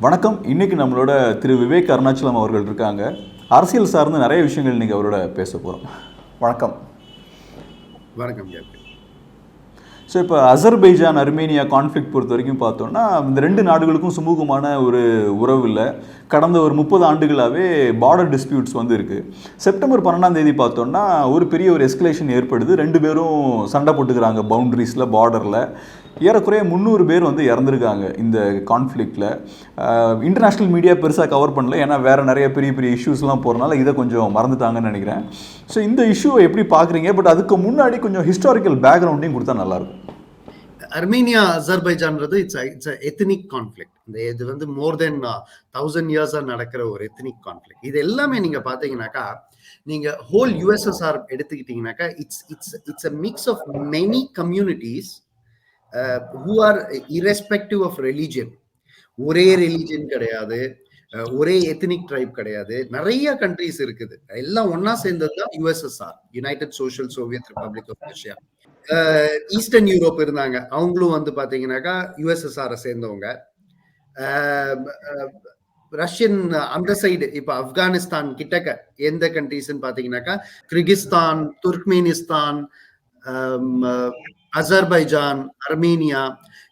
வணக்கம். இன்னைக்கு நம்மளோட திரு விவேக் அருணாச்சலம் அவர்கள் இருக்காங்க. அரசியல் சார்ந்து நிறைய விஷயங்கள் இன்னைக்கு அவரோட பேச போகிறோம். வணக்கம். வணக்கம். ஸோ இப்போ அசர்பைஜான் அர்மேனியா கான்ஃப்ளிக்ட் பொறுத்த வரைக்கும் பார்த்தோம்னா இந்த ரெண்டு நாடுகளுக்கும் சுமூகமான ஒரு உறவு இல்லை. கடந்த ஒரு 30 ஆண்டுகளாகவே பார்டர் டிஸ்பியூட்ஸ் வந்து இருக்குது. செப்டம்பர் 12 பார்த்தோம்னா ஒரு பெரிய ஒரு எஸ்கலேஷன் ஏற்படுது. ரெண்டு பேரும் சண்டை போட்டுக்கிறாங்க பவுண்ட்ரிஸில், பார்டரில். ஏறக்குறைய 300 பேர் வந்து இறந்துருக்காங்க இந்த கான்ஃப்ளிக்டில். இன்டர்நேஷ்னல் மீடியா பெருசாக கவர் பண்ணல, ஏன்னா வேறு நிறைய பெரிய பெரிய இஷ்யூஸ்லாம் போகிறனால இதை கொஞ்சம் மறந்துட்டாங்கன்னு நினைக்கிறேன். ஸோ இந்த இஷ்யூவை எப்படி பார்க்குறீங்க? பட் அதுக்கு முன்னாடி கொஞ்சம் ஹிஸ்டாரிக்கல் பேக்ரவுண்டையும் கொடுத்தா நல்லாயிருக்கும். அர்மேனியா அசர்பைஜான்றது இட்ஸ் எத்னிக் கான்ஃப்ளிக்ட். இது வந்து மோர் தென் 1000 இயர்ஸா நடக்கிற ஒரு எத்னிக் கான்ஃப்ளிக்ட். இது எல்லாமே நீங்க பாத்தீங்கன்னாக்கா, நீங்க ஹோல் யுஎஸ்எஸ்ஆர் எடுத்துக்கிட்டீங்கன்னாக்கா, it's a mix of many communities who are irrespective of religion. ஒரே ரிலிஜன் கிடையாது, ஒரே எத்னிக் ட்ரைப் கிடையாது, நிறைய கண்ட்ரிஸ் இருக்குது. எல்லாம் ஒன்னா சேர்ந்தது தான் USSR, United Social Soviet Republic of Russia. Eastern Europe இருந்தாங்க, அவங்களும் வந்து பாத்தீங்கன்னாக்கா யுஎஸ்எஸ்ஆர் சேர்ந்தவங்க. ரஷ்யன் அந்த சைடு இப்ப ஆப்கானிஸ்தான் கிட்டக்க எந்த கண்ட்ரிஸ் பாத்தீங்கன்னாக்கா, கிர்கிஸ்தான், துர்க்மெனிஸ்தான், அசர்பைஜான், அர்மேனியா,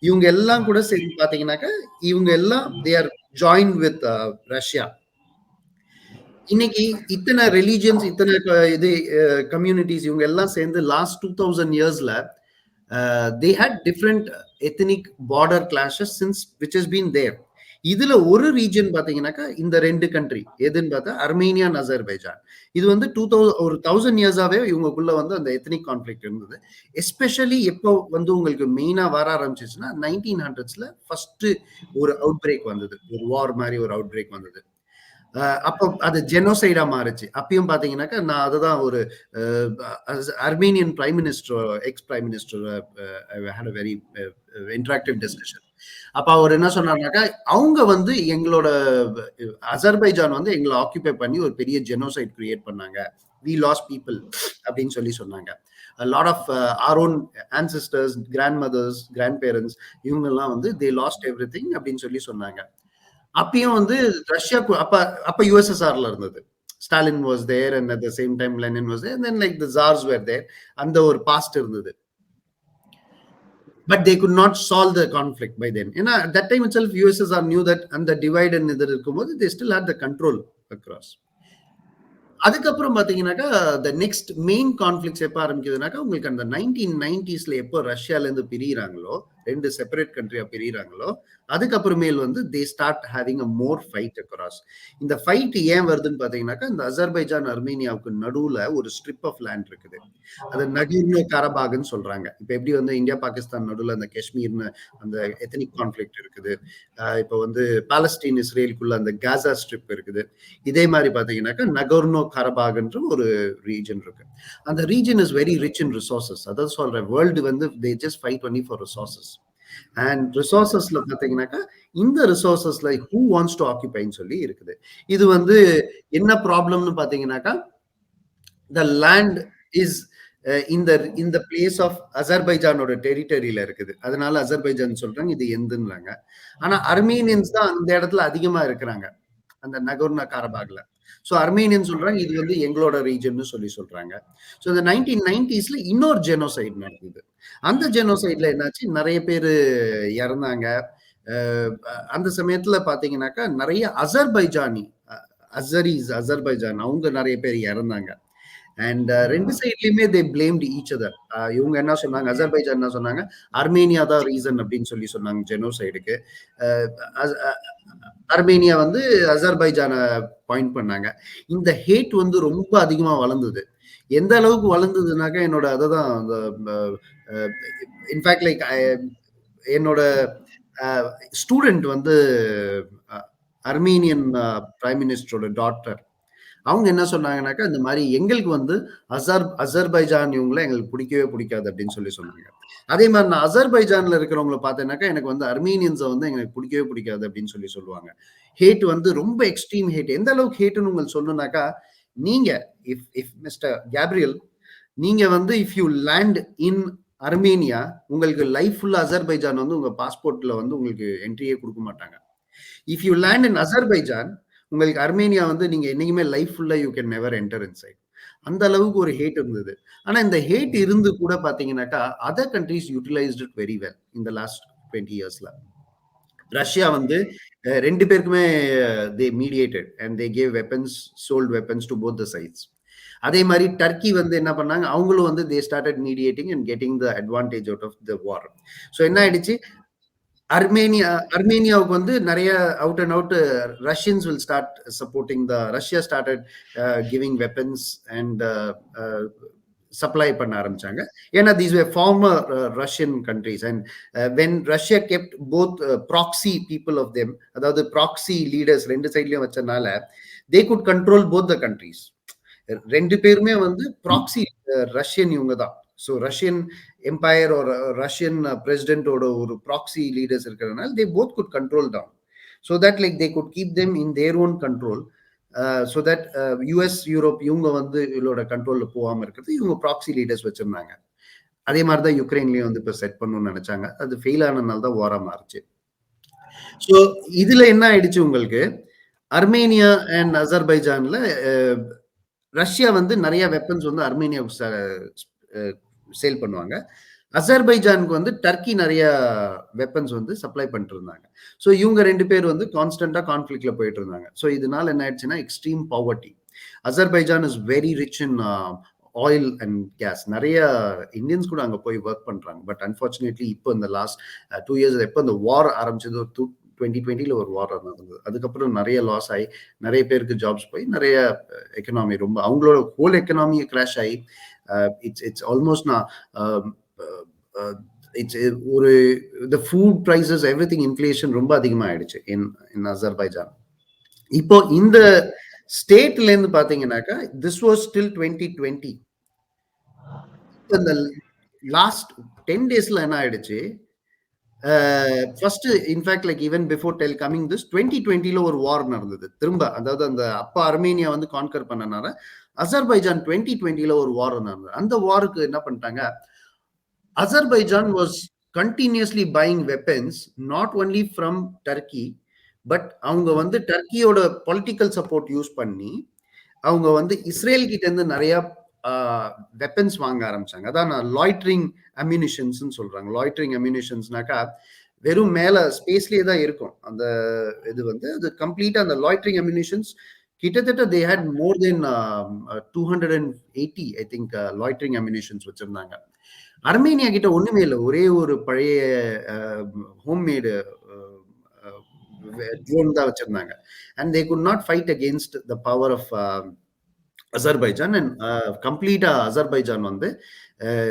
இவங்க எல்லாம் கூட சேர்ந்து பாத்தீங்கன்னாக்கா இவங்க எல்லாம் they are join with Russia. இன்னைக்கு இத்தனை ரிலீஜியன்ஸ், இத்தனை இது கம்யூனிட்டிஸ் இவங்க எல்லாம் சேர்ந்து லாஸ்ட் 2000 இயர்ஸ்ல they had different ethnic border clashes since which has been there. இதுல ஒரு ரீஜன் பாத்தீங்கன்னாக்கா இந்த ரெண்டு கண்ட்ரி எதுன்னு பார்த்தா அர்மேனியா அண்ட் அசர்பைஜான். இது வந்து 1000 இயர்ஸாவே இவங்களுக்குள்ள வந்து அந்த எத்னிக் கான்ஃப்ளிக்ட் இருந்தது. எஸ்பெஷலி எப்போ வந்து உங்களுக்கு மெயினா வர ஆரம்பிச்சிச்சுன்னா 1900ஸ்ல ஃபர்ஸ்ட் ஒரு அவுட் பிரேக் வந்தது, ஒரு வார் மாதிரி ஒரு அவுட் பிரேக் வந்தது. அப்போ அது ஜெனோசைடா மாறுச்சு. அப்பயும் பாத்தீங்கன்னாக்கா நான் அதுதான் ஒரு Armenian prime minister, ex prime minister had a very interactive discussion. அப்ப அவர் என்ன சொன்னார்னாக்கா, அவங்க வந்து எங்களோட அசர்பைஜான் வந்து எங்களை ஆக்குபை பண்ணி ஒரு பெரிய ஜெனோசைட் கிரியேட் பண்ணாங்க, we lost people அப்படின்னு சொல்லி சொன்னாங்க. a lot of our own ancestors, grandmothers, grandparents, இவங்க எல்லாம் வந்து they lost everything அப்படின்னு சொல்லி சொன்னாங்க. அப்பயும் வந்து ரஷ்யா அப்ப யுஎஸ்எஸ்ஆர்ல இருந்தது. Stalin was there and at the same time Lenin was there and then like the tsars were there. அந்த ஒரு பாஸ்ட் இருந்தது. But they could not solve the conflict by then. ஏன்னா at that time itself USSR knew that அந்த divide and இது இருக்கும்போது they still had the control across. அதுக்கப்புறம் பாத்தீங்கன்னாக்கா the next main conflicts எப்ப ஆரம்பிக்குதுனாக்கா, உங்களுக்கு அந்த 1990ஸ்ல எப்போ ரஷ்யால இருந்து பிரியிறாங்களோ, ரெண்டு செப்பரேட் கண்ட்ரியா பிரியிறாங்களோ, அதுக்கப்புறமேல் வந்து they start having a more fight across. இந்த ஃபைட் ஏன் வருதுன்னு பாத்தீங்கன்னாக்கா, இந்த அசர்பைஜான் அர்மேனியாவுக்கு நடுவுல ஒரு ஸ்ட்ரிப் ஆஃப் லேண்ட் இருக்குது. அது நகர்னோ-கரபாக்னு சொல்றாங்க. இப்ப எப்படி வந்து இந்தியா பாகிஸ்தான் நடுவுல அந்த காஷ்மீர்னு அந்த எத்னிக் கான்ஃப்ளிக்ட் இருக்குது, இப்ப வந்து பாலஸ்தீன் இஸ்ரேலுக்குள்ள அந்த காசா ஸ்ட்ரிப் இருக்குது. இதே மாதிரி பாத்தீங்கன்னாக்கா நகர்னோ-கரபாக்ன்ற ஒரு ரீஜன் இருக்கு. அந்த region is very rich in resources. அதான் சொல்றேன், வேர்ல்டு வந்து they just fight only for resources. And ரிசோர்சஸ்ல பாத்தீங்கன்னாக்கா இந்த ரிசோர்சஸ்ல who wants to occupy ன்னு சொல்லி இருக்குது. இது வந்து என்ன ப்ராப்ளம்னு பாத்தீங்கன்னாக்கா, the land is in the place of அசர்பைஜானோட டெரிட்டரியில இருக்குது. அதனால அசர்பைஜான் சொல்றாங்க, இது எந்துன்றாங்க. ஆனா அர்மீனியன்ஸ் தான் அந்த இடத்துல அதிகமா இருக்கிறாங்க, அந்த நகர்னோ-கரபாக்ல. சோ அர்மேனியன் சொல்றாங்க இது வந்து எங்களோட ரீஜன் சொல்லி சொல்றாங்க. சோ இந்த 1990ஸ்ல இன்னொரு ஜெனோசைட் நடக்குது. அந்த ஜெனோசைட்ல என்னாச்சு, நிறைய பேர் இறந்தாங்க. அந்த சமயத்துல பாத்தீங்கன்னாக்கா நிறைய அசர்பைஜான் அவங்க நிறைய பேர் இறந்தாங்க. அண்ட் ரெண்டு சைட்லயுமே they blamed each other. இவங்க என்ன சொன்னாங்க, அசர்பைஜான் என்ன சொன்னாங்க, அர்மேனியா தான் ரீசன் அப்படின்னு சொல்லி சொன்னாங்க ஜெனோசைடுக்கு. அர்மேனியா வந்து அசர்பைஜானை பாயிண்ட் பண்ணாங்க. இந்த ஹேட் வந்து ரொம்ப அதிகமா வளர்ந்தது. எந்த அளவுக்கு வளர்ந்ததுனாக்கா, என்னோட அதுதான் இன்ஃபேக்ட் லைக் என்னோட ஸ்டூடெண்ட் வந்து அர்மீனியன் பிரைம் மினிஸ்டரோட டாட்டர். அவங்க என்ன சொன்னாங்கன்னாக்கா, இந்த மாதிரி எங்களுக்கு வந்து அசர்பைஜான் இவங்களை எங்களுக்கு பிடிக்கவே பிடிக்காது அப்படின்னு சொல்லி சொன்னாங்க. அதே மாதிரி நான் அசர்பைஜான்ல இருக்கிறவங்களை பார்த்தேன்னாக்கா, எனக்கு வந்து அர்மீனியன்ஸை வந்து எங்களுக்கு பிடிக்கவே பிடிக்காது அப்படின்னு சொல்லி சொல்லுவாங்க. ஹேட் வந்து ரொம்ப எக்ஸ்ட்ரீம் ஹேட். எந்த அளவுக்கு ஹேட்னு உங்களுக்கு சொல்லணும்னாக்கா, நீங்க இஃப் மிஸ்டர் கேப்ரியல், நீங்க வந்து இஃப் யூ லேண்ட் இன் அர்மேனியா, உங்களுக்கு லைஃப் ஃபுல்லா அசர்பைஜான் வந்து உங்க பாஸ்போர்ட்ல வந்து உங்களுக்கு என்ட்ரியே கொடுக்க மாட்டாங்க. இஃப் யூ லேண்ட் இன் அசர்பைஜான், உங்களுக்கு அர்மேனியா வந்து நீங்க என்னைக்குமே லைஃப் ஃபுல்லா you can never enter inside. அந்த அளவுக்கு ஒரு ஹேட் இருந்தது. ஆனா இந்த ஹேட் இருந்து கூட பாத்தீங்கன்னாக்கா other countries utilised it very well இந்த லாஸ்ட் 20 இயர்ஸ்ல. ரஷ்யா வந்து 2 பேருக்குமே they mediated and they gave weapons, sold weapons to both the sides. அதே மாதிரி டர்க்கி வந்து என்ன பண்ணாங்க, அவங்களும் வந்து they started mediating and getting the advantage out of the war. So என்ன ஆயிடுச்சு, அர்மேனியாவுக்கு வந்து நிறைய out and out Russians will start supporting the Russia started giving weapons and supply பண்ண ஆரம்பிச்சாங்க. ஏன்னா these were former Russian countries and when Russia kept both proxy people of them, அதாவது proxy leaders ரெண்டு சைட்லயும் வச்சனால they could control both the countries. ரெண்டு பேருமே வந்து ப்ராக்சி ரஷ்யன் இவங்க தான். ஸோ ரஷ்யன் எம்பையர் ஒரு ரஷ்யன் பிரசிடென்டோட ஒரு ப்ராக்சி லீடர்ஸ் இருக்கிறதுனால they both could control down. So that like they could keep them in their own control. So that US Europe இவங்க வந்து இவங்களோட கண்ட்ரோல்ல போகாம இருக்கிறது இவங்க ப்ராக்சி லீடர்ஸ் வச்சிருந்தாங்க. அதே மாதிரி தான் யுக்ரைன்லயும் வந்து இப்போ செட் பண்ணணும்னு நினைச்சாங்க. அது ஃபெயில் ஆனதுனால தான் வாரா மாறுச்சு. ஸோ இதுல என்ன ஆயிடுச்சு உங்களுக்கு, அர்மேனியா அண்ட் அசர்பைஜான்ல ரஷ்யா வந்து நிறைய வெப்பன்ஸ் வந்து அர்மேனியாவுக்கு சேல் பண்ணுவாங்க. அசர்பைஜானுக்கு வந்து டர்க்கி நிறைய வெப்பன்ஸ் வந்து சப்ளை பண்ணிட்டு இருந்தாங்க. ஸோ இவங்க ரெண்டு பேர் வந்து கான்ஸ்டன்டா கான்ஃபிளிக்ட்ல போயிட்டு இருந்தாங்க. ஸோ இதனால என்ன ஆயிடுச்சுன்னா extreme poverty. Azerbaijan is very rich in oil and gas. நிறைய இந்தியன்ஸ் கூட அங்கே போய் ஒர்க் பண்றாங்க. பட் அன்பார்ச்சுனேட்லி இப்போ இந்த லாஸ்ட் 2 இயர்ஸ் எப்போ இந்த வார் ஆரம்பிச்சது, 2020 ஒரு வார் நடந்தது. அதுக்கப்புறம் நிறைய லாஸ் ஆகி நிறைய பேருக்கு ஜாப்ஸ் போய் நிறைய எக்கனாமி ரொம்ப அவங்களோட ஹோல் எக்கனாமி கிராஷ் ஆகி இட்ஸ் ஆல்மோஸ்ட் நான் இட்ஸ் ஒரு the food prices everything inflation ரொம்ப அதிகமாகிடுச்சு இன் அசர்பைஜான். இப்போ இந்த ஸ்டேட்ல இருந்து பாத்தீங்கன்னாக்கா திஸ் வாஸ் ஸ்டில் 2020. இந்த லாஸ்ட் 10 டேஸ்ல என்ன ஆயிடுச்சு, first in fact like even before coming this 2020ல ஒரு வார் நடந்தது திரும்ப. அதாவது அந்த அப்பா அர்மேனியா வந்து கான்கர் பண்ணனால அசர்பைஜான் 2020ல ஒரு வார் நடந்தது. அந்த வாருக்கு என்ன பண்ணிட்டாங்க, Azerbaijan was continuously buying weapons not only from Turkey, but அவங்க வந்து டர்க்கியோட பொலிட்டிக்கல் சப்போர்ட் யூஸ் பண்ணி அவங்க வந்து இஸ்ரேல் கிட்ட இருந்து நிறைய வெப்பன்ஸ் வாங்க ஆரம்பிச்சாங்க. அதான் லாய்ட்ரிங் அம்யூனிஷன்ஸ் சொல்றாங்க. லாய்ட்ரிங் அம்யூனிஷன்ஸ்னாக்கா வெறும் மேல ஸ்பேஸ்லயே தான் இருக்கும் அந்த இது வந்து. அது கம்ப்ளீட்டா அந்த லாய்ட்ரிங் அம்யூனிஷன்ஸ் கிட்டத்தட்ட they had more than 280 I think loitering munitions வச்சிருந்தாங்க. அர்மேனியா கிட்ட ஒண்ணுமே இல்லை, ஒரே ஒரு பழைய ஹோம்மேடு ட்ரோன் தான் வச்சிருந்தாங்க. And they could not fight against the power of Azerbaijan. And கம்ப்ளீட்டா அசர்பைஜான் வந்து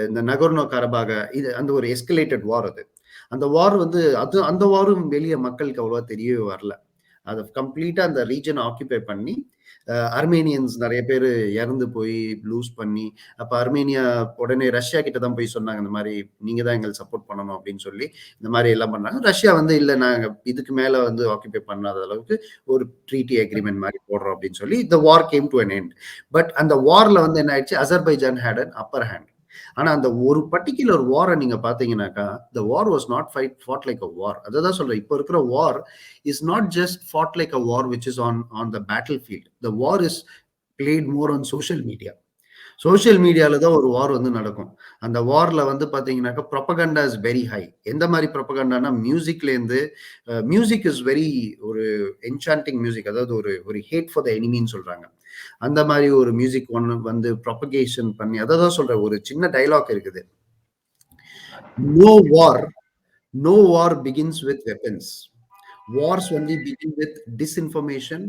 இந்த நகர்னோ-கரபாக இது அந்த ஒரு எஸ்கலேட்டட் வார். அது அந்த வார் வந்து அந்த வாரும் வெளியே மக்களுக்கு அவ்வளவா தெரியவே வரல. அதை கம்ப்ளீட்டா அந்த ரீஜனை ஆக்கியூபை பண்ணி அர்மேனியன்ஸ் நிறைய பேர் இறந்து போய் லூஸ் பண்ணி, அப்ப அர்மேனியா உடனே ரஷ்யா கிட்ட தான் போய் சொன்னாங்க, இந்த மாதிரி நீங்க தான் எங்களுக்கு சப்போர்ட் பண்ணணும் அப்படின்னு சொல்லி இந்த மாதிரி எல்லாம் பண்ணாங்க. ரஷ்யா வந்து இல்ல நாங்க இதுக்கு மேல வந்து ஆக்கியூபை பண்ணாத அளவுக்கு ஒரு ட்ரீட்டி அக்ரிமெண்ட் மாதிரி போடுறோம் அப்படின்னு சொல்லி the war came to an end. But அந்த வார்ல வந்து என்ன ஆயிடுச்சு, Azerbaijan had an upper hand. ஆனா அந்த ஒரு பர்டிகுலர் வாரை நீங்க பாத்தீங்கன்னாக்கா the war was not fought like a war. அதான் சொல்றேன், இப்போ இருக்கிற war is not just fought like a war which is on the battlefield. The war is played more on social media. Social மீடியால தான் ஒரு வார் வந்து நடக்கும். அந்த வார்ல வந்து பாத்தீங்கன்னாக்கா ப்ரொபகண்டா இஸ் வெரி ஹை. எந்த மாதிரி ப்ரொபகண்டானா மியூசிக்ல இருந்து மியூசிக் இஸ் வெரி ஒரு என்சாண்டிங் மியூசிக், அதாவது ஒரு ஹேட் ஃபார் த எனிமின்னு சொல்றாங்க. அந்த மாதிரி ஒரு மியூசிக் ஒன்று வந்து ப்ரொபகேஷன் பண்ணி அதான் சொல்ற ஒரு சின்ன டைலாக் இருக்குது. No war begins with weapons. Wars only begin with disinformation.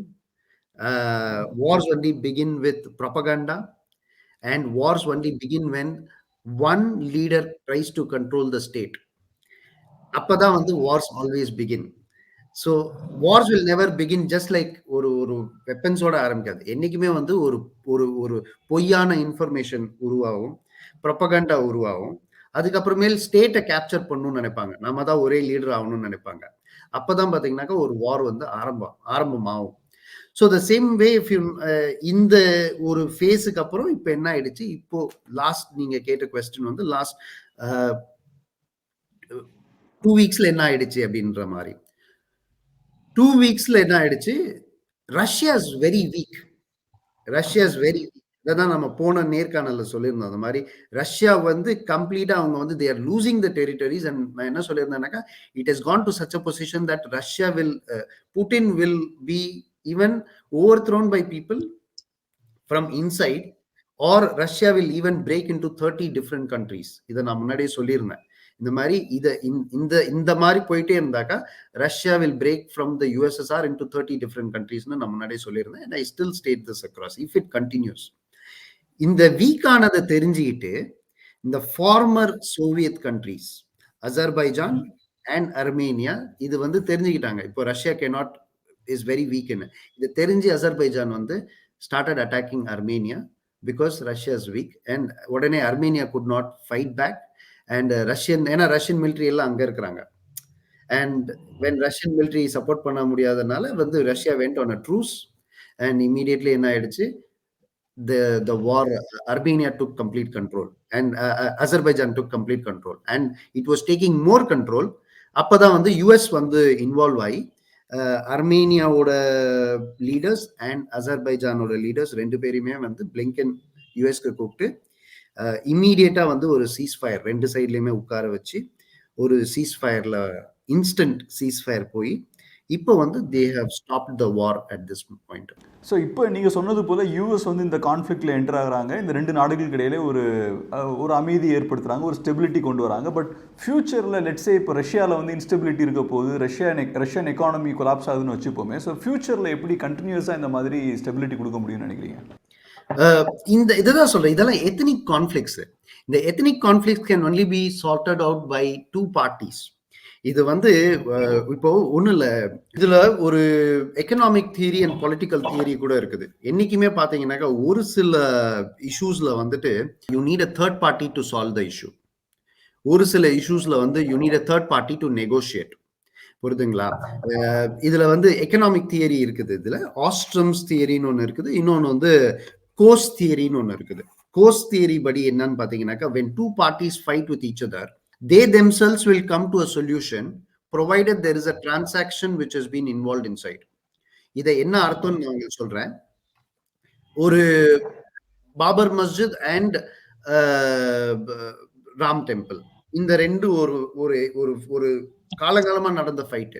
Wars only begin with propaganda. And wars only begin when one leader tries to control the state. அப்பதான் வந்து wars always begin. So wars will never begin just like ஒரு வெப்பன்ஸோட ஆரம்பிக்காது. என்னைக்குமே வந்து ஒரு பொய்யான information உருவாகும், propaganda உருவாகும். அதுக்கப்புறமேல் ஸ்டேட்டை கேப்சர் பண்ணணும்னு நினைப்பாங்க, நாம தான் ஒரே லீடர் ஆகணும்னு நினைப்பாங்க. அப்பதான் பாத்தீங்கன்னாக்கா ஒரு வார் வந்து ஆரம்பமாகும். So the same way if you இந்த ஒரு ஃபேஸுக்கு அப்புறம் இப்போ என்ன ஆயிடுச்சு, இப்போ லாஸ்ட் நீங்க கேட்ட கொஸ்டின் வந்து லாஸ்ட் 2 வீக்ஸ்ல என்ன ஆயிடுச்சு அப்படின்ற மாதிரி. 2 வீக்ஸ்ல என்ன ஆயிடுச்சு, Russia is very week. Russia is very week. இதான் நம்ம போன நேர்காணல்ல சொல்லியிருந்தோம். அந்த மாதிரி ரஷ்யா வந்து கம்ப்ளீட்டா அவங்க வந்து they are losing the territories. And நான் என்ன சொல்லியிருந்தேன்னாக்கா, it has gone to such a position that Russia will Putin will be even overthrown by people from inside, or Russia will even break into 30 different countries. இதை நான் முன்னாடியே சொல்லியிருந்தேன். இந்த மாதிரி இந்த மாதிரி போயிட்டே இருந்தாக்கா Russia will break from the USSR into 30 different கண்ட்ரீஸ்னு நான் முன்னாடியே சொல்லியிருந்தேன். And I still state this across if it continues. இந்த வீக்கானதை தெரிஞ்சுக்கிட்டு இந்த former Soviet countries Azerbaijan and Armenia இது வந்து தெரிஞ்சுக்கிட்டாங்க. இப்போ Russia cannot is very weak. இது தெரிஞ்சு அசர்பைஜான் வந்து started attacking Armenia because Russia is weak, and உடனே Armenia could not fight back, and Russian military எல்லாம் அங்க இருக்காங்க. And when Russian military support பண்ண முடியாதனால வந்து Russia went on a truce, and immediately என்ன ஆயிடுச்சு, the war, Armenia took complete control, and Azerbaijan took complete control, and it was taking more control. அப்பதான் வந்து US வந்து இன்வால்வ் ஆகி அர்மேனியாவோட leaders and அசர்பைஜானோட leaders ரெண்டு பேருமே வந்து பிளிங்கன் யூஎஸ்க்கு கூப்பிட்டு இம்மீடியட்டா வந்து ஒரு சீஸ்ஃபயர் ரெண்டு சைட்லயுமே உட்கார வச்சு ஒரு சீஸ்ஃபயர்ல இன்ஸ்டன்ட் சீஸ்ஃபயர் போய் இப்போ வந்து they have stopped the war at this point. So இப்போ நீங்கள் சொன்னது போல் யூஎஸ் வந்து இந்த கான்ஃப்ளிக்டில் என்டர் ஆகுறாங்க. இந்த ரெண்டு நாடுகளுக்கு இடையிலே ஒரு அமைதி ஏற்படுத்துகிறாங்க, ஒரு ஸ்டெபிலிட்டி கொண்டு வராங்க. பட் ஃபியூச்சரில் லெட்ஸே இப்போ ரஷ்யாவில் வந்து இன்ஸ்டெபிலிட்டி இருக்க போது, ரஷ்யன் எக்கானமி கொலாப்ஸ் ஆகுதுன்னு வச்சுப்போமே. ஸோ ஃபியூச்சரில் எப்படி கண்டினியூஸாக இந்த மாதிரி ஸ்டெபிலிட்டி கொடுக்க முடியும்னு நினைக்கிறீங்க? இதுதான் சொல்றேன், இதெல்லாம் எத்னிக் கான்ஃப்ளிக்ட்ஸ். இந்த ethnic conflicts can only be sorted out by 2 parties. இது வந்து இப்போ ஒண்ணு இல்ல, இதுல ஒரு economic theory and political theory கூட இருக்குது. என்னைக்குமே பாத்தீங்கன்னாக்கா ஒரு சில இஷ்யூஸ்ல வந்துட்டு you need a third party to solve the issue. ஒரு சில இஷ்யூஸ்ல வந்து you need a third party to negotiate. புரியுதுங்களா? இதுல வந்து எக்கனாமிக் தியரி இருக்குது, இதுல ஆஸ்ட்ரம்ஸ் தியரின்னு ஒண்ணு இருக்குது, இன்னொன்னு வந்து கோஸ் தியரின்னு ஒண்ணு இருக்குது. கோஸ் தியரி படி என்னன்னு பாத்தீங்கன்னாக்கா, when 2 parties fight with each other, they themselves will come to a solution provided there is a transaction which has been involved inside. இதை என்ன அர்த்தம்னு நான் உங்களுக்கு சொல்றேன். ஒரு பாபர் மஸ்ஜித் அண்ட் ராம் டெம்பிள், இந்த ரெண்டு ஒரு காலகாலமா நடந்த ஃபைட்.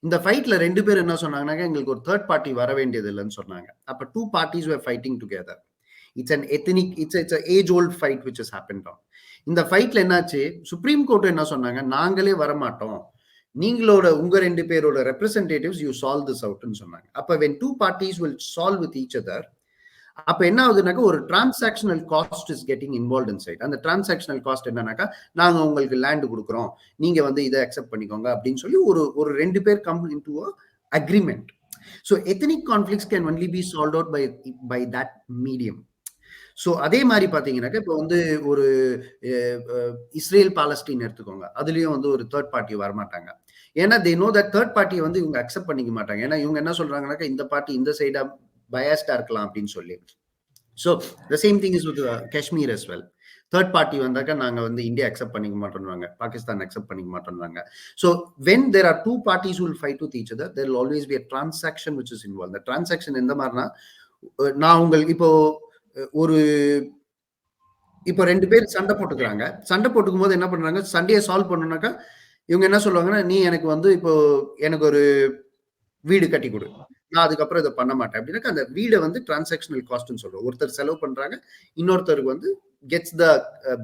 இந்த ஃபைட்ல ரெண்டு பேர் என்ன சொன்னாங்கன்னா, எங்களுக்கு ஒரு தேர்ட் பார்ட்டி வர வேண்டியது இல்லைன்னு சொன்னாங்க. அப்ப 2 parties were fighting together. It's an ethnic, it's an age old fight which has happened on. இந்த ஃபைட்ல என்னாச்சு, சுப்ரீம் கோர்ட் என்ன சொன்னாங்க, நாங்களே வரமாட்டோம், நீங்களோட உங்க ரெண்டு பேரோட ரெப்ரசன்டேட்டிவ்ஸ் யூ சால்வ் திஸ் அவுட்னு சொன்னாங்க. அப்ப when 2 parties will solve with each other, அப்ப என்ன ஆகுதுனாக்கா ஒரு transactional cost is getting involve inside. அந்த டிரான்சாக்ஷனல் காஸ்ட் என்னன்னாக்கா, நாங்க உங்களுக்கு லேண்ட் கொடுக்குறோம், நீங்க வந்து இதை அக்செப்ட் பண்ணிக்கோங்க அப்படின்னு சொல்லி ஒரு ரெண்டு பேர் come into a agreement. So ethnic conflicts can only be solve out by that medium. So அதே மாதிரி பாத்தீங்கன்னாக்கா இப்போ வந்து ஒரு இஸ்ரேல் பாலஸ்டீன் எடுத்துக்கோங்க, அதுலயும் வந்து ஒரு தேர்ட் பார்ட்டி வரமாட்டாங்க. ஏன்னா தே நோ தட் தேர்ட் பார்ட்டியை வந்து இவங்க அக்செப்ட் பண்ணிக்க மாட்டாங்க. ஏன்னா இவங்க என்ன சொல்றாங்கன்னாக்கா, இந்த பார்ட்டி இந்த சைடா பயாஸ்டா இருக்கலாம் அப்படின்னு சொல்லி. So the same thing is with Kashmir as well. Third party வந்தாக்கா நாங்க வந்து இந்தியா அக்செப்ட் பண்ணிக்க மாட்டோம்வாங்க, பாகிஸ்தான் அக்செப்ட் பண்ணிக்க மாட்டோம்வாங்க. So when there are 2 parties who will fight with each other, there will always be a transaction which is involved. The transaction எந்த மாதிரினா, நான் உங்களுக்கு இப்போ ரெண்டு பேர் சண்டை போட்டுக்கிறாங்க. சண்டை போட்டுக்கும் போது என்ன பண்றாங்க, சண்டையை சால்வ் பண்ணணும்னாக்கா இவங்க என்ன சொல்லுவாங்கன்னா, நீ எனக்கு வந்து இப்போ எனக்கு ஒரு வீடு கட்டி கொடு, நான் அதுக்கப்புறம் இதை பண்ண மாட்டேன் அப்படின்னாக்கா அந்த வீடை வந்து டிரான்சாக்ஷனல் காஸ்ட்னு சொல்றோம். ஒருத்தர் செலவு பண்றாங்க, இன்னொருத்தருக்கு வந்து gets the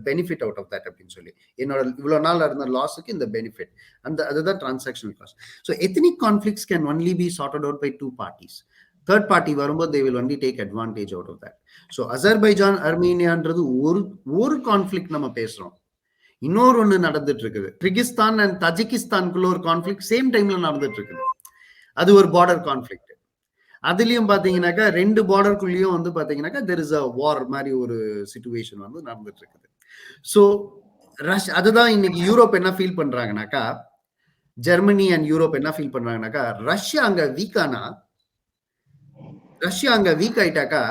benefit out of that அப்படின்னு சொல்லி, என்னோட இவ்வளவு நாள் இருந்த லாஸுக்கு இந்த பெனிஃபிட், அதுதான் transactional cost. So ethnic conflicts can only be sorted out by 2 parties. Third party வரும்போது they will only take advantage out of that. So Azerbaijan அர்மீனியான்றது ஒரு கான்ஃப்ளிக்ட் நம்ம பேசுறோம். இன்னொரு ஒண்ணு நடந்துட்டு இருக்குது, கிர்கிஸ்தான் அண்ட் தஜிகிஸ்தானுக்குள்ள ஒரு கான்ஃப்ளிக்ட் சேம் டைம்ல நடந்துட்டு இருக்குது. அது ஒரு பார்டர் கான்ஃப்ளிக்ட். அதுலயும் பாத்தீங்கன்னாக்கா ரெண்டு பார்டருக்குள்ளயும் வந்து பாத்தீங்கன்னாக்கா there is a war மாதிரி ஒரு சிச்சுவேஷன் வந்து நடந்துட்டு இருக்குது. ஸோ அதுதான் இன்னைக்கு யூரோப் என்ன ஃபீல் பண்றாங்கனாக்கா, ஜெர்மனி அண்ட் யூரோப் என்ன ஃபீல் பண்றாங்கனாக்கா, ரஷ்யா அங்க வீக் ஆயிட்டாக்கா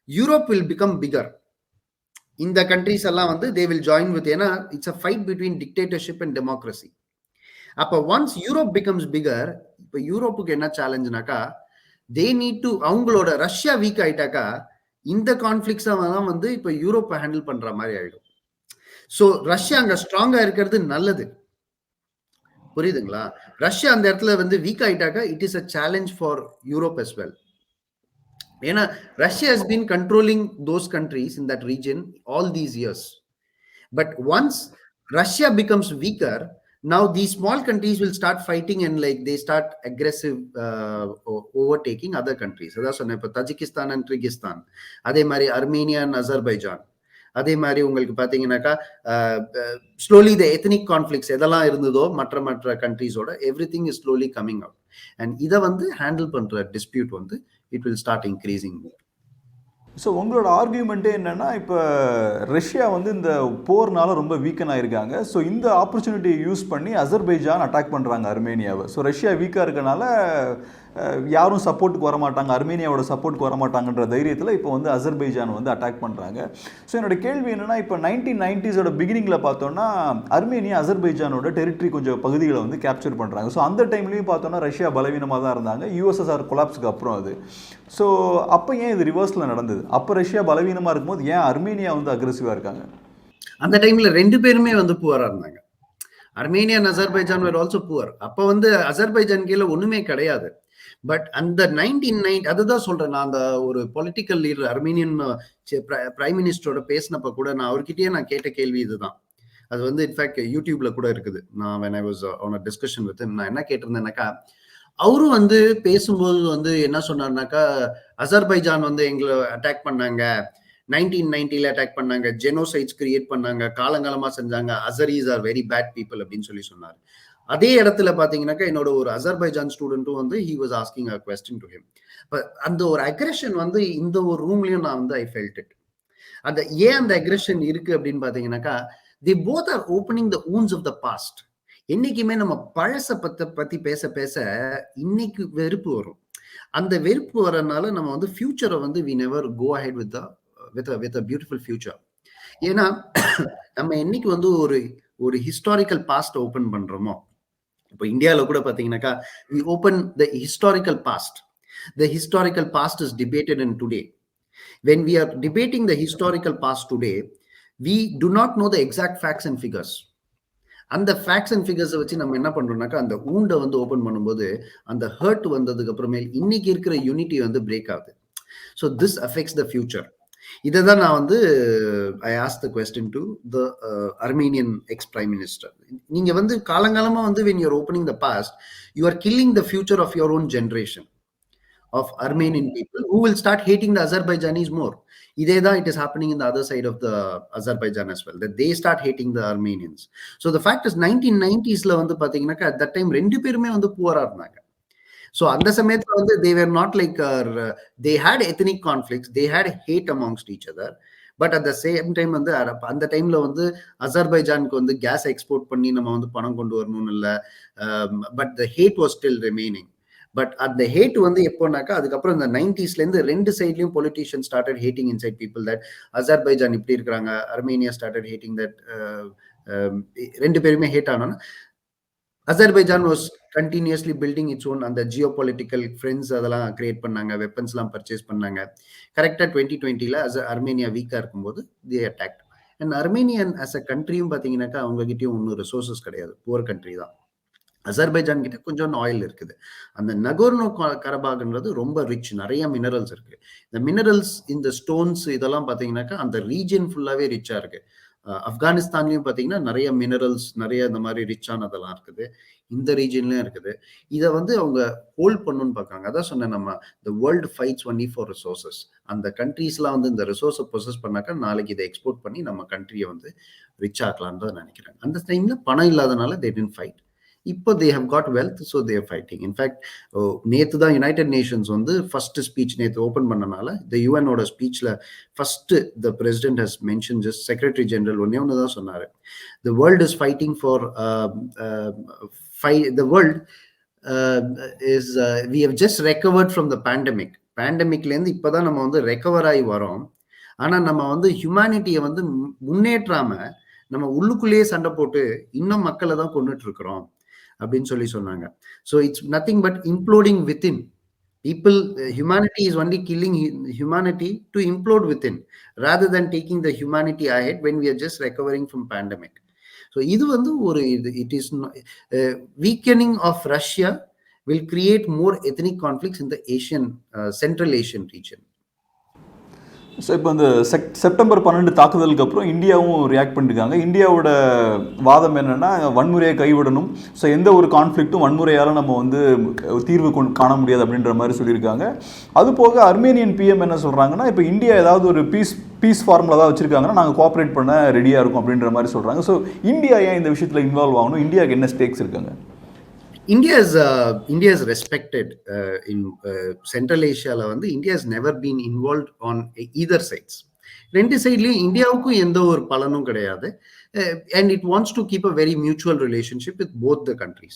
யூரோப் வில் பிகம் பிகர். இந்த கண்ட்ரிஸ் எல்லாம் வந்து they will join with, ஏன்னா it's a fight between dictatorship and democracy. அப்ப once Europe becomes bigger, இப்ப யூரோப்புக்கு என்ன சேலஞ்சுனாக்கா, தே நீட் டு அவங்களோட ரஷ்யா வீக் ஆயிட்டாக்கா இந்த கான்ஃபிளிக்ஸ் தான் வந்து இப்ப யூரோப்பை ஹேண்டில் பண்ற மாதிரி ஆயிடும். சோ ரஷ்யா அங்க ஸ்ட்ராங்கா இருக்கிறது நல்லது. புரியுதுங்களா? ரஷ்யா அந்த இடத்துல வந்து வீக் ஆயிட்டாக்கா it is a challenge for Europe as well. ஏன்னா Russia has been controlling those countries in that region all these years. But once Russia becomes weaker, now these small countries will start fighting and like they start aggressive overtaking other countries. அதான் சொன்னேன், இப்போ Tajikistan and Kyrgyzstan, அதே மாதிரி Armenia and Azerbaijan, அதே மாதிரி உங்களுக்கு பாத்தீங்கன்னாக்கா slowly த ethnic conflicts எதெல்லாம் இருந்ததோ மற்ற கண்ட்ரீஸோட everything is slowly coming out. And இதை வந்து ஹேண்டில் பண்ற டிஸ்பியூட் வந்து it will start increasing. So உங்களோட ஆர்கியூமெண்ட்டே என்னென்னா, இப்போ ரஷ்யா வந்து இந்த போர்னால ரொம்ப வீக்கன் ஆயிருக்காங்க. ஸோ இந்த ஆப்பர்ச்சுனிட்டியை யூஸ் பண்ணி அசர்பைஜான் அட்டாக் பண்ணுறாங்க அர்மேனியாவை. ஸோ ரஷ்யா வீக்காக இருக்கனால யாரும் சப்போர்ட்டுக்கு வரமாட்டாங்க, அர்மேனியாவோட சப்போர்ட்டுக்கு வரமாட்டாங்கன்ற தைரியத்தில் இப்போ வந்து அசர்பைஜான் வந்து அட்டாக் பண்ணுறாங்க. ஸோ என்னோட கேள்வி என்னென்னா, இப்போ 1990s பிகினிங்கில் பார்த்தோன்னா அர்மேனியா அசர்பைஜானோட டெரிட்டரி கொஞ்சம் பகுதிகளை வந்து கேப்சர் பண்ணுறாங்க. ஸோ அந்த டைம்லேயும் பார்த்தோன்னா ரஷ்யா பலவீனமாக தான் இருந்தாங்க, யூஎஸ்எஸ்ஆர் கொலாப்ஸுக்கு அப்புறம் அது. ஸோ அப்போ ஏன் இது ரிவர்ஸில் நடந்தது? அப்போ ரஷ்யா பலவீனமாக இருக்கும்போது ஏன் அர்மேனியா வந்து அக்ரெசிவாக இருக்காங்க? அந்த டைம்ல ரெண்டு பேருமே வந்து புவரா இருந்தாங்க. Armenia and Azerbaijan were also poor. அப்போ வந்து அசர்பைஜான் கீழே ஒண்ணுமே கிடையாது. பட் அந்த 1990 அதுதான் சொல்றேன், நான் அந்த ஒரு பொலிட்டிக்கல் லீடர் அர்மீனியன் பிரைம் மினிஸ்டரோட பேசினப்ப கூட நான் அவர்கிட்டயே நான் கேட்ட கேள்வி இதுதான். அது வந்து இன்ஃபேக்ட் யூடியூப்ல கூட இருக்குது. நான் when I was on a discussion with him, நான் என்ன கேட்டிருந்தேன்னாக்கா, அவரும் வந்து பேசும்போது வந்து என்ன சொன்னார்னாக்கா, அசர்பைஜான் வந்து எங்களை அட்டாக் பண்ணாங்க, 1990ல அட்டாக் பண்ணாங்க, ஜெனோசைட்ஸ் கிரியேட் பண்ணாங்க, காலங்காலமா செஞ்சாங்க, அசரீஸ் ஆர் வெரி பேட் பீப்புள் அப்படின்னு சொன்னார். அதே இடத்துல பாத்தீங்கன்னாக்கா என்னோட ஒரு அசர்பைஜான் ஸ்டூடெண்ட்டும் வந்து he was asking a question to him. அந்த ஒரு அக்ரெஷன் வந்து இந்த ஒரு ரூம்லயும் நான் வந்து I felt it. அந்த ஏன் அந்த அக்ரெஷன் இருக்கு அப்படின்னு பாத்தீங்கன்னாக்கா, they both are opening the wounds of the past. என்னைக்குமே நம்ம பழச பத்தி பேச பேச இன்னைக்கு வெறுப்பு வரும். அந்த வெறுப்பு வரனால நம்ம வந்து ஃபியூச்சரை வந்து we never go ahead with a beautiful future. ஏன்னா நம்ம என்னைக்கு வந்து ஒரு ஹிஸ்டாரிக்கல் பாஸ்ட் ஓபன் பண்றோமோ, இப்போ இந்தியாவில் கூட பாத்தீங்கன்னாக்கா we open the historical past. The historical past is debated in today. When we are debating the historical past today, we do not know the exact facts and figures. அந்த facts and ஃபிகர்ஸை வச்சு நம்ம என்ன பண்றோம்னாக்கா, அந்த ஊண்டை வந்து open பண்ணும்போது அந்த hurt வந்ததுக்கு அப்புறமேல் இன்னைக்கு இருக்கிற யூனிட்டி வந்து பிரேக் ஆகுது. So this affects the future. இதை தான் நான் வந்து I ask the question to the Armenian X prime minister. நீங்க வந்து காலங்காலமா வந்து when you are opening the past, you are killing the future of your own generation of Armenian people who will start hating the Azerbaijanis more. இதே தான் it is happening in the other side of the Azerbaijan as well, that they start hating the Armenians. So the fact is 1990sல வந்து பாத்தீங்கன்னாக்கா at that time ரெண்டு பேருமே வந்து புவரா இருந்தாங்க. So அந்த சமயத்துல வந்து they were not like they had ethnic conflicts, they had hate amongst each other. But at the same time வந்து அந்த டைம்ல வந்து அசர்பைஜானுக்கு வந்து கேஸ் எக்ஸ்போர்ட் பண்ணி நம்ம வந்து பணம் கொண்டு வரணும்னு இல்லை, but the hate was still remaining. But அந்த ஹேட் வந்து எப்போனாக்கா அதுக்கப்புறம் இந்த 90sல இருந்து ரெண்டு சைட்லயும் politician started hating inside people that Azerbaijan இப்படி இருக்கிறாங்க, அர்மேனியா ஸ்டார்டட் ஹேட்டிங் தட், ரெண்டு பேருமே ஹேட் ஆனோன்னா Azerbaijan was continuously building its own அந்த ஜியோபாலிட்டிக்கல் ஃப்ரெண்ட்ஸ் அதெல்லாம் கிரியேட் பண்ணாங்க, வெப்பன்ஸ் எல்லாம் பர்ச்சேஸ் பண்ணாங்க. கரெக்டா 2020ல அர்மேனியா வீக்கா இருக்கும்போது they attacked. And Armenian as a கண்ட்ரியும் பாத்தீங்கன்னாக்கா அவங்க கிட்டயும் ஒன்றும் ரிசோர்சஸ் கிடையாது, புவர் கண்ட்ரி தான். அசர்பைஜான் கிட்ட கொஞ்சம் ஆயில் இருக்குது. அந்த நகோர்னோ கரபாக்ன்றது ரொம்ப ரிச், நிறைய மினரல்ஸ் இருக்கு. இந்த மினரல்ஸ் இந்த ஸ்டோன்ஸ் இதெல்லாம் பாத்தீங்கன்னாக்கா அந்த ரீஜன் ஃபுல்லாவே ரிச்சா இருக்கு. ஆப்கானிஸ்தான்லயும் பாத்தீங்கன்னா நிறைய மினரல்ஸ், நிறைய இந்த மாதிரி ரிச்சானதெல்லாம் இருக்குது, இந்த ரீஜன்லயும் இருக்குது. இதை வந்து அவங்க ஹோல்ட் பண்ணணும்னு பார்க்காங்க. அதான் சொன்னேன், நம்ம the world fights only for resources. அந்த கண்ட்ரீஸ்லாம் வந்து இந்த ரிசோர்ஸை ப்ரொசஸ் பண்ணாக்கா நாளைக்கு இதை எக்ஸ்போர்ட் பண்ணி நம்ம கண்ட்ரியை வந்து ரிச் ஆக்கலான்னு தான் நினைக்கிறாங்க. அந்த டைம்ல பணம் இல்லாதனால they didn't fight. இப்போ they have got wealth, so they are fighting. In fact, நேத்து தான் யுனைடெட் நேஷன்ஸ் வந்து ஃபர்ஸ்ட் ஸ்பீச் நேத்து ஓபன் பண்ணனால the UN ஓட ஸ்பீச்ல first the president has mentioned, just secretary general ஒன்னு தான் சொன்னாரு, the world is fighting for the world is we have just recovered from the pandemicல இருந்து இப்பதான் நம்ம வந்து ரெக்கவர் ஆகி வரோம். ஆனா நம்ம வந்து ஹியூமனிட்டியை வந்து முன்னேற்றாம நம்ம உள்ளுக்குள்ளேயே சண்டை போட்டு இன்னும் மக்களை தான் கொண்டுட்டு இருக்கிறோம். அப்படின்னு சொன்னாங்க. So it's nothing but imploding within. People, humanity is only killing humanity to implode within, rather than taking the humanity ahead when we are just recovering from pandemic. So இது வந்து ஒரு it is weakening of Russia will create more ethnic conflicts in the Asian, Central Asian region. So இப்போ இந்த September 12 தாக்குதலுக்கு அப்புறம் இந்தியாவும் react பண்ணியிருக்காங்க. இந்தியாவோட வாதம் என்னென்னா வன்முறையை கைவிடணும், ஸோ எந்த ஒரு கான்ஃப்ளிக்ட்டும் வன்முறையால் நம்ம வந்து தீர்வு காண முடியாது அப்படின்ற மாதிரி சொல்லியிருக்காங்க. அது போக அர்மேனியன் பிஎம் என்ன சொல்கிறாங்கன்னா, இப்போ இந்தியா ஏதாவது ஒரு பீஸ் ஃபார்முலா தான் வச்சுருக்காங்கன்னா நாங்கள் கோஆப்ரேட் பண்ண ரெடியாக இருக்கும் அப்படின்ற மாதிரி சொல்கிறாங்க. ஸோ இந்தியா ஏன் இந்த விஷயத்தில் இன்வால்வ் ஆகணும்? இந்தியாவுக்கு என்ன ஸ்டேக்ஸ் இருக்காங்க? India is respected in Central Asia. India has never been involved on either sides. ரெண்டு சைட்லயும் இந்தியாவுக்கும் எந்த ஒரு பலனும் கிடையாது. And it wants to keep a very mutual relationship with both the countries.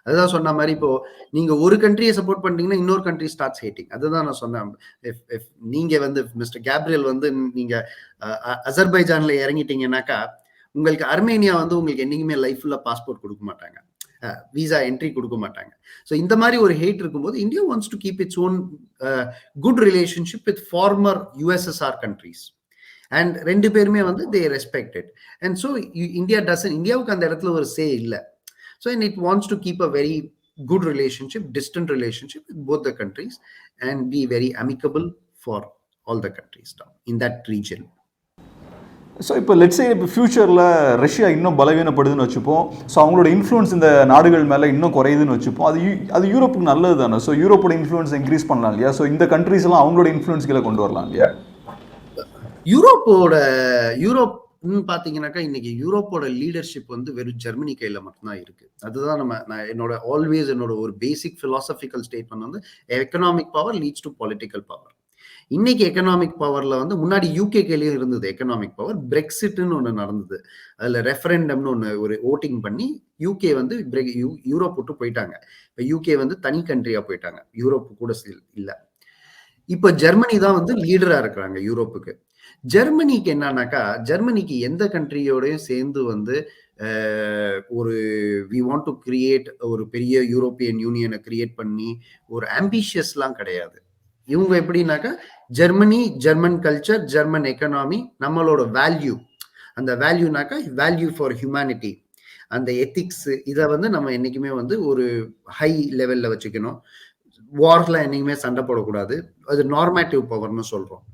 அதுதான் சொன்ன மாதிரி, இப்போ நீங்க ஒரு கண்ட்ரியை சப்போர்ட் பண்றீங்கன்னா இன்னொரு கண்ட்ரி ஸ்டார்ட்ஸ் ஹேட்டிங். அதுதான் நான் சொன்னேன். நீங்க மிஸ்டர் கேப்ரியல் நீங்க அசர்பைஜான்ல இறங்கிட்டீங்கன்னாக்கா உங்களுக்கு அர்மேனியா உங்களுக்கு என்னைக்குமே லைஃப்ல பாஸ்போர்ட் கொடுக்க மாட்டாங்க, விசா என்ட்ரி கொடுக்க மாட்டாங்க. ஸோ இந்த மாதிரி ஒரு ஹேட் இருக்கும்போது India wants to keep its own good relationship with former USSR countries. And ரெண்டு பேருமே தே ரெஸ்பெக்டட். அண்ட் ஸோ இந்தியாவுக்கு அந்த இடத்துல ஒரு சே இல்லை. So and it wants to keep a very good relationship, distant relationship with both the countries, and be very amicable for all the countries down in that region. So இப்போ let's say இப்போ ஃபியூச்சரில் Russia இன்னும் பலவீனப்படுதுன்னு வச்சுப்போம். So அவங்களோட influence இந்த நாடுகள் மேலே இன்னும் குறையுதுன்னு வச்சுப்போம். அது யூரோப்புக்கு நல்லது தானே? ஸோ யூரோப்போட இன்ஃப்ளூயன்ஸ் இன்க்ரீஸ் பண்ணலாம் இல்லையா? ஸோ இந்த கண்ட்ரீஸ் எல்லாம் அவங்களோட இன்ஃப்ளூயன்ஸ் கீழே கொண்டு வரலாம் இல்லையா? யூரோப்னு பார்த்தீங்கன்னாக்கா இன்னைக்கு யூரோப்போட லீடர்ஷிப் வெறும் ஜெர்மனி கையில் மட்டும்தான் இருக்கு. அதுதான் நான் என்னோட ஒரு basic philosophical statement economic power leads to political power. இன்னைக்கு எக்கனாமிக் பவர்ல முன்னாடி யூகே கையிலயும் இருந்தது எக்கனாமிக் பவர். பிரெக்சிட்னு ஒண்ணு நடந்தது, அதுல ரெஃபரண்டம்னு ஒரு ஓட்டிங் பண்ணி யூகே யூரோப் விட்டு போயிட்டாங்க. இப்ப யூகே தனி கண்ட்ரியா போயிட்டாங்க, யூரோப் கூட இல்ல. இப்ப ஜெர்மனி தான் லீடரா இருக்கிறாங்க யூரோப்புக்கு. ஜெர்மனிக்கு என்னன்னாக்கா, ஜெர்மனிக்கு எந்த கண்ட்ரியோடையும் சேர்ந்து ஒரு வி வாண்ட் டு கிரியேட் ஒரு பெரிய யூரோப்பியன் யூனியனை கிரியேட் பண்ணி ஒரு ஆம்பிஷியஸ்லாம் கிடையாது. இவங்க எப்படின்னாக்கா Germany, German culture, German economy, நம்மளோட வேல்யூ, அந்த வேல்யூனாக்கா வேல்யூ ஃபார் ஹியூமனிட்டி, அந்த எத்திக்ஸ், இதை நம்ம என்னைக்குமே ஒரு ஹை லெவல்ல வச்சுக்கணும். வார்ல என்னைக்குமே சண்டை போடக்கூடாது. அது நார்மேட்டிவ் பவர்னு சொல்றோம்.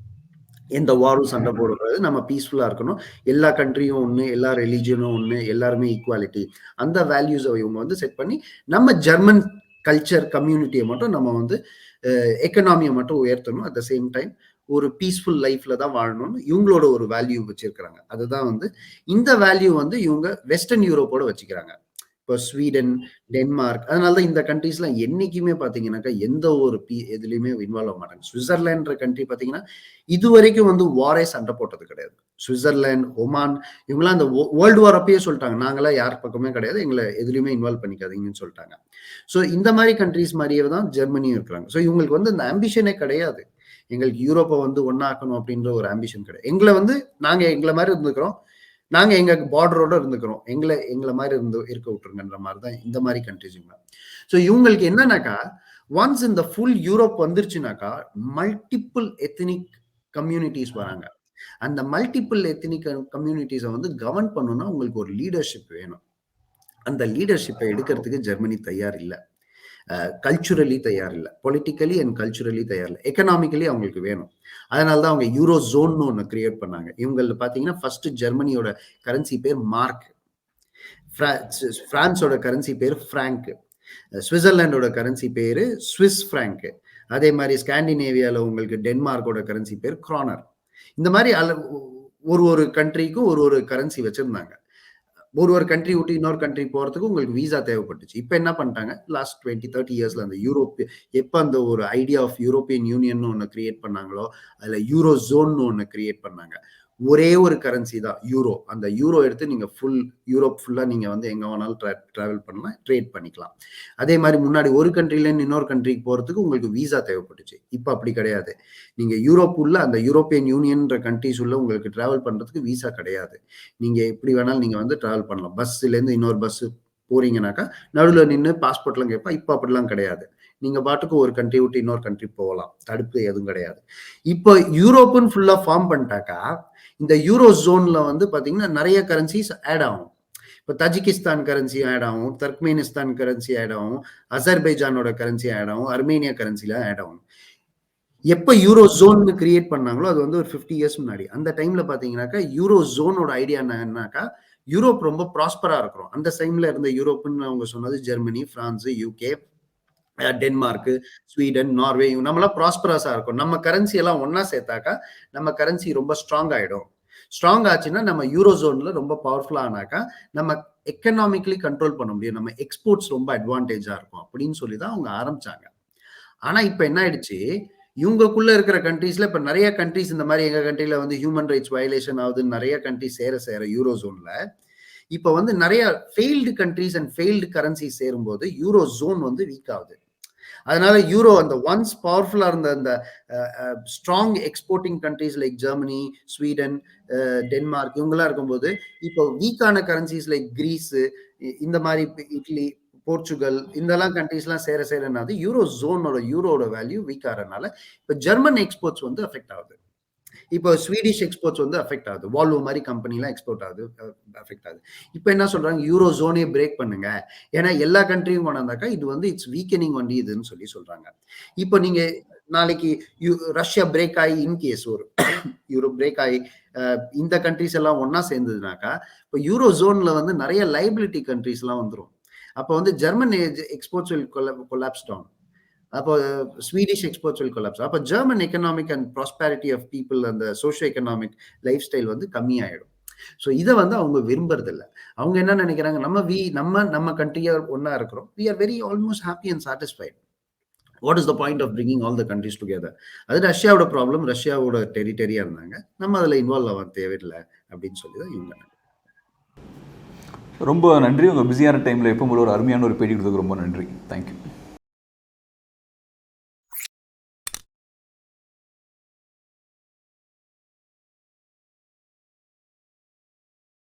எந்த வாரும் சண்டை போடக்கூடாது, நம்ம பீஸ்ஃபுல்லா இருக்கணும், எல்லா கண்ட்ரியும் ஒண்ணு, எல்லா ரிலிஜியனும் ஒண்ணு, எல்லாருமே ஈக்குவாலிட்டி, அந்த வேல்யூஸை இவங்க செட் பண்ணி நம்ம ஜெர்மன் கல்ச்சர் கம்யூனிட்டியை மட்டும் நம்ம எக்கனாமியை மட்டும் உயர்த்தணும். அட் த சேம் டைம் ஒரு பீஸ்ஃபுல் லைஃப்ல தான் வாழணும்னு இவங்களோட ஒரு வேல்யூ வச்சிருக்கிறாங்க. அதுதான் இந்த வேல்யூ இவங்க வெஸ்டர்ன் யூரோப்போட வச்சுக்கிறாங்க. இப்போ ஸ்வீடன், டென்மார்க், அதனாலதான் இந்த கண்ட்ரீஸ்லாம் என்னைக்குமே பாத்தீங்கன்னாக்கா எந்த ஒரு எதுலையுமே இன்வால்வ் ஆக மாட்டாங்க. சுவிட்சர்லாண்ட் கண்ட்ரி பாத்தீங்கன்னா இது வரைக்கும் வாரே சண்டை போட்டது கிடையாது. சுவிட்சர்லாந்து, ஒமான், இவங்களாம் அந்த வேர்ல்டு வார் அப்பயே சொல்லிட்டாங்க, நாங்களாம் யார் பக்கமே கிடையாது, எங்களை எதுலையுமே இன்வால்வ் பண்ணிக்காதீங்கன்னு சொல்லிட்டாங்க. ஸோ இந்த மாதிரி கண்ட்ரீஸ் மாதிரியே தான் ஜெர்மனியும் இருக்கிறாங்க. ஸோ இவங்களுக்கு இந்த ஆம்பிஷனே கிடையாது, எங்களுக்கு யூரோப்பை ஒன்னாக்கணும் அப்படின்ற ஒரு ஆம்பிஷன் கிடையாது. எங்களை நாங்க எங்களை மாதிரி இருந்துக்கிறோம், நாங்க எங்க பார்டரோட இருந்துக்கிறோம், எங்களை மாதிரி இருக்க விட்டுருங்கன்ற மாதிரி தான் இந்த மாதிரி கண்ட்ரிஸ். ஸோ இவங்களுக்கு என்னன்னாக்கா, ஒன்ஸ் இந்த ஃபுல் யூரோப் வந்துருச்சுனாக்கா மல்டிபிள் எத்னிக் கம்யூனிட்டிஸ் வராங்க. அந்த மல்டிபிள் எத்னிக் கம்யூனிட்டிஸை கவர்ன் பண்ணணும்னா உங்களுக்கு ஒரு லீடர்ஷிப் வேணும். அந்த லீடர்ஷிப்பை எடுக்கிறதுக்கு ஜெர்மனி தயார் இல்லை, கல்ச்சுரலி தயார் இல்லை, பொலிட்டிக்கலி அண்ட் கல்ச்சுரலி தயார் இல்லை, எக்கனாமிக்கலி அவங்களுக்கு வேணும். அதனாலதான் அவங்க யூரோ ஜோன்னு ஒன்று கிரியேட் பண்ணாங்க. இவங்கள பாத்தீங்கன்னா ஃபர்ஸ்ட் ஜெர்மனியோட கரன்சி பேர் மார்க், பிரான்ஸோட கரன்சி பேர் பிராங்க், சுவிட்சர்லாண்டோட கரன்சி பேரு ஸ்விஸ் பிராங்க், அதே மாதிரி ஸ்காண்டினேவியால உங்களுக்கு டென்மார்க்கோட கரன்சி பேர் கிரானர். இந்த மாதிரி ஒரு கண்ட்ரிக்கும் ஒரு கரன்சி வச்சிருந்தாங்க. ஒரு கண்ட்ரி விட்டு இன்னொரு கண்ட்ரி போறதுக்கு உங்களுக்கு விசா தேவைப்பட்டுச்சு. இப்ப என்ன பண்ணிட்டாங்க, லாஸ்ட் 20-30 இயர்ஸ்ல அந்த எப்ப அந்த ஒரு ஐடியா ஆஃப் யூரோப்பியன் யூனியன் ஒன்னு கிரியேட் பண்ணாங்களோ, அதுல யூரோ ஜோன் ஒன்னு கிரியேட் பண்ணாங்க. ஒரே ஒரு கரன்சி தான் யூரோ. அந்த யூரோ எடுத்து நீங்க யூரோப் ஃபுல்லா நீங்க எங்க வேணாலும் டிராவல் பண்ணலாம், ட்ரேட் பண்ணிக்கலாம். அதே மாதிரி முன்னாடி ஒரு கண்ட்ரில இருந்து இன்னொரு கண்ட்ரிக்கு போறதுக்கு உங்களுக்கு விசா தேவைப்பட்டுச்சு. இப்ப அப்படி கிடையாது. நீங்க யூரோப் உள்ள அந்த யூரோப்பியன் யூனியன்ற கண்ட்ரிஸ் உள்ள உங்களுக்கு டிராவல் பண்றதுக்கு விசா கிடையாது. நீங்க எப்படி வேணாலும் நீங்க டிராவல் பண்ணலாம். பஸ்ல இருந்து இன்னொரு பஸ் போறீங்கன்னாக்கா நடுவுல நின்னு பாஸ்போர்ட்லாம் கேட்பா. இப்ப அப்படிலாம் கிடையாது. நீங்க பாட்டுக்கு ஒரு கண்ட்ரி விட்டு இன்னொரு கண்ட்ரி போகலாம். தடுப்பு எதுவும் கிடையாது. இப்ப யூரோப்புன்னு ஃபுல்லா ஃபார்ம் பண்ணிட்டாக்கா, இந்த யூரோ ஜோன்ல வந்து பார்த்தீங்கன்னா, நெறைய கரன்சிஸ் ஆட் ஆகும். இப்ப தஜிகிஸ்தான் கரன்சி ஆட் ஆகும், தர்க்மேனிஸ்தான் கரன்சி ஆட் ஆகும், அசர்பைஜானோட கரன்சி ஆட் ஆகும், அர்மேனியா கரன்சில ஆட் ஆகும். எப்ப யூரோ ஜோன்னு கிரியேட் பண்ணாங்களோ, அது வந்து ஒரு 50 இயர்ஸ் முன்னாடி. அந்த டைம்ல பார்த்தீங்கன்னாக்கா, யூரோ ஜோனோட ஐடியா என்னன்னாக்கா, யூரோப் ரொம்ப ப்ராஸ்பரா இருக்கிறோம். அந்த டைம்ல இருந்த யூரோப்ன்னு அவங்க சொன்னது Germany, France, UK, Denmark, Sweden, Norway நம்மலாம் ப்ராஸ்பரஸா இருக்கும். நம்ம கரன்சி எல்லாம் ஒண்ணா சேர்த்தாக்கா, நம்ம கரன்சி ரொம்ப ஸ்ட்ராங் ஆயிடும். ஸ்ட்ராங் ஆச்சுன்னா நம்ம யூரோ ஜோன்ல ரொம்ப பவர்ஃபுல்லா ஆனாக்கா, நம்ம எக்கனாமிக்கலி கண்ட்ரோல் பண்ண முடியும். நம்ம எக்ஸ்போர்ட்ஸ் ரொம்ப அட்வான்டேஜா இருக்கும் அப்படின்னு சொல்லி தான் அவங்க ஆரம்பிச்சாங்க. ஆனா இப்ப என்ன ஆயிடுச்சு, இவங்களுக்குள்ள இருக்கிற கண்ட்ரீஸ்ல இப்ப நெறைய கண்ட்ரீஸ் இந்த மாரி எங்க கண்ட்ரில வந்து ஹியூமன் ரைட்ஸ் வயலேஷன் ஆகுதுன்னு நெறைய கண்ட்ரீஸ் சேர யூரோ ஜோன்ல, இப்ப வந்து நெறைய failed countries and failed currencies சேரும்போது யூரோ ஜோன் வந்து வீக் ஆகுது. அதனால யூரோ அந்த ஒன்ஸ் பவர்ஃபுல்லா இருந்த அந்த strong exporting countries like Germany, Sweden, Denmark இவங்கெல்லாம் இருக்கும்போது, இப்போ வீக்கான கரன்சிஸ் லைக் கிரீஸ் இந்த மாதிரி இட்லி, போர்ச்சுகல் இதெல்லாம் கண்ட்ரீஸ்லாம் சேர என்னது யூரோ ஜோனோட யூரோட வேல்யூ வீக் ஆகிறதுனால, இப்போ ஜெர்மன் எக்ஸ்போர்ட்ஸ் வந்து அஃபெக்ட் ஆகுது. இப்போ ஸ்வீடிஷ் எக்ஸ்போர்ட்ஸ் வந்து அஃபெக்ட் ஆகுது. வால்வோ மாதிரி கம்பெனிலாம் எக்ஸ்போர்ட் ஆகுது, அஃபெக்ட் ஆகுது. இப்போ என்ன சொல்றாங்க, யூரோ ஜோனே பிரேக் பண்ணுங்க. ஏன்னா எல்லா கண்ட்ரியும் கொண்டாந்தாக்கா இது வந்து இட்ஸ் வீக்கனிங் ஒன்லி இதுன்னு சொல்லி சொல்றாங்க. இப்போ நீங்க நாளைக்கு ரஷ்யா பிரேக் ஆகி இன்கேஸ் ஒரு யூரோ பிரேக் ஆகி இந்த கண்ட்ரிஸ் எல்லாம் ஒன்னா சேர்ந்ததுனாக்கா, இப்போ யூரோ ஜோன்ல வந்து நிறைய லைபிலிட்டி கண்ட்ரிஸ் எல்லாம் வந்துரும். அப்போ வந்து German exports will collapse down. அப்போ ஸ்வீடிஷ் எக்ஸ்போர்ட்ஸ் வில் கொலாப்ஸ். அப்போ German economic and prosperity of people அந்த சோஷியோ எக்கனாமிக் லைஃப் ஸ்டைல் வந்து கம்மியாயிடும். ஸோ இதை வந்து அவங்க விரும்புறது இல்லை. அவங்க என்ன நினைக்கிறாங்க, நம்ம கண்ட்ரியா ஒன்னா இருக்கிறோம். We are very almost happy and satisfied. What is the point of bringing all the countries together? அது ரஷ்யாவோட ப்ராப்ளம், ரஷ்யாவோட டெரிட்டரியா இருந்தாங்க. நம்ம அதில் இன்வால்வ் ஆக தேவையில்லை அப்படின்னு சொல்லி தான் இவங்க. ரொம்ப நன்றி. உங்கள் பிஸியான டைமில் எப்போ ஒரு அருமையான ஒரு பேட்டி கொடுத்ததுக்கு ரொம்ப நன்றி. தேங்க்யூ.